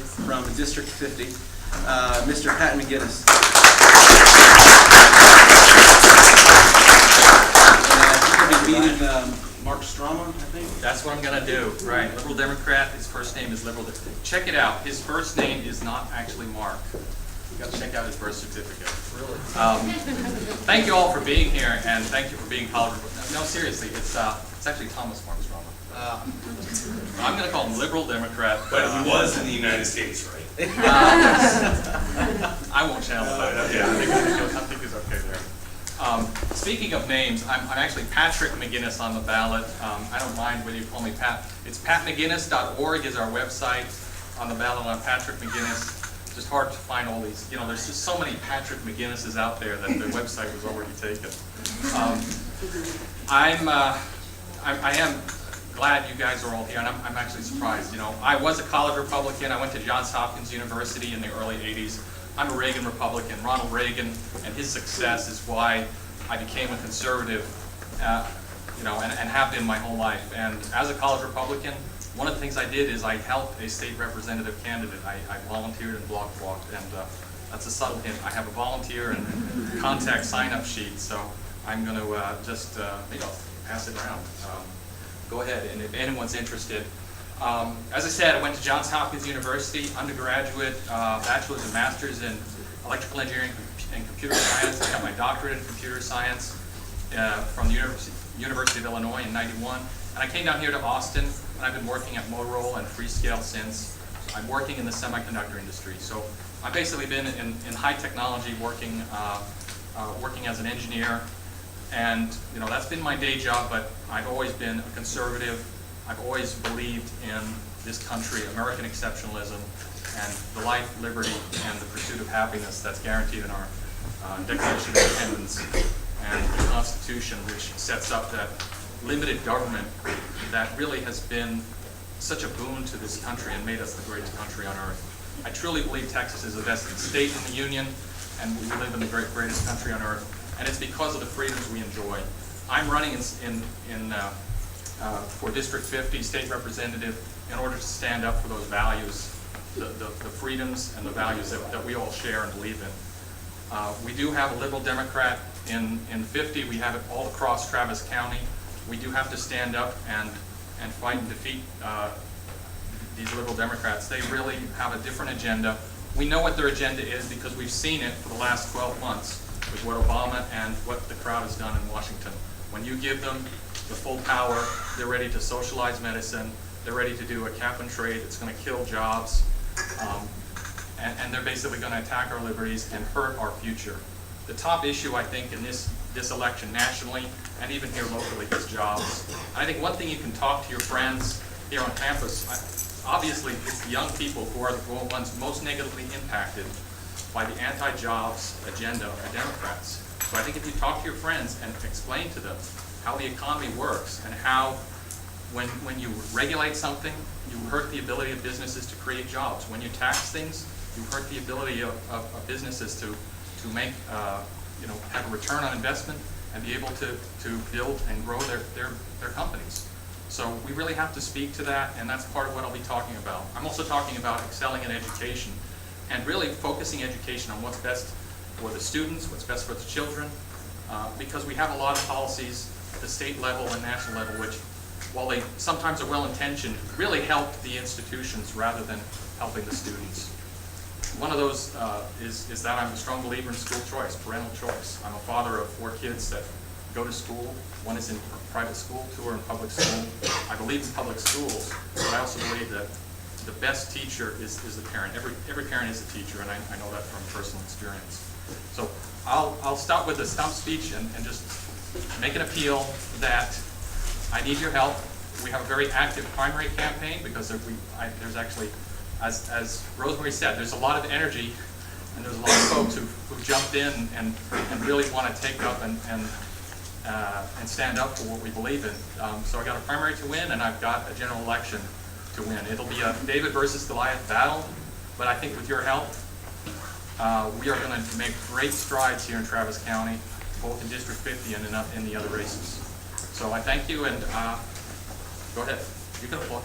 from District 50, Mr. Pat McGuinness. You'll be meeting Mark Strama, I think. That's what I'm going to do. Right, Liberal Democrat. His first name is Liberal. Check it out. His first name is not actually Mark. You got to check out his birth certificate. Really? Thank you all for being here, and thank you for being college. No, seriously, it's actually Thomas Mark Strama. I'm going to call him Liberal Democrat. But he was in the United States, right? I won't channel that. Yeah. I think he's okay there. Speaking of names, I'm actually Patrick McGuinness on the ballot. I don't mind whether you call me Pat. It's patmcguinness.org is our website. On the ballot, I'm Patrick McGuinness. It's just hard to find all these. You know, there's just so many Patrick McGuinnesses out there that the website was already taken. I am glad you guys are all here, and I'm actually surprised. You know, I was a college Republican. I went to Johns Hopkins University in the early 80s. I'm a Reagan Republican. Ronald Reagan and his success is why I became a conservative, you know, and have been my whole life. And as a college Republican, one of the things I did is I helped a state representative candidate. I volunteered and block walked, and that's a subtle hint. I have a volunteer and contact sign-up sheet, so I'm going to just maybe I'll pass it around. Go ahead, and if anyone's interested. As I said, I went to Johns Hopkins University, undergraduate, bachelor's and master's in electrical engineering and computer science. I got my doctorate in computer science from the University of Illinois in '91. And I came down here to Austin, and I've been working at Motorola and Freescale since. I'm working in the semiconductor industry. So I've basically been in high technology working as an engineer. And you know, that's been my day job, but I've always been a conservative. I've always believed in this country, American exceptionalism, and the life, liberty, and the pursuit of happiness that's guaranteed in our Declaration of Independence and the Constitution, which sets up that limited government that really has been such a boon to this country and made us the greatest country on earth. I truly believe Texas is the best state in the Union, and we live in the greatest country on earth. And it's because of the freedoms we enjoy. I'm running for District 50, state representative, in order to stand up for those values, the freedoms and the values that we all share and believe in. We do have a Liberal Democrat in 50. We have it all across Travis County. We do have to stand up and fight and defeat these Liberal Democrats. They really have a different agenda. We know what their agenda is because we've seen it for the last 12 months. With what Obama and what the crowd has done in Washington. When you give them the full power, they're ready to socialize medicine, they're ready to do a cap and trade that's going to kill jobs, and they're basically going to attack our liberties and hurt our future. The top issue, I think, in this election nationally and even here locally is jobs. I think one thing you can talk to your friends here on campus, obviously it's the young people who are the ones most negatively impacted by the anti-jobs agenda of the Democrats. So I think if you talk to your friends and explain to them how the economy works and how when you regulate something, you hurt the ability of businesses to create jobs. When you tax things, you hurt the ability of businesses to make, you know, have a return on investment and be able to build and grow their companies. So we really have to speak to that, and that's part of what I'll be talking about. I'm also talking about excelling in education, and really focusing education on what's best for the students, what's best for the children, because we have a lot of policies at the state level and national level which, while they sometimes are well-intentioned, really help the institutions rather than helping the students. One of those is that I'm a strong believer in school choice, parental choice. I'm a father of 4 kids that go to school. One is in private school, 2 are in public school. I believe in public schools, but I also believe that the best teacher is the parent. Every parent is a teacher, and I know that from personal experience. So I'll start with a stump speech and just make an appeal that I need your help. We have a very active primary campaign because there's actually, as Rosemary said, there's a lot of energy and there's a lot of folks who've jumped in and really want to take up and stand up for what we believe in. So I got a primary to win, and I've got a general election to win. It'll be a David versus Goliath battle, but I think with your help, we are going to make great strides here in Travis County, both in District 50 and in the other races. So I thank you, and go ahead. You can applaud.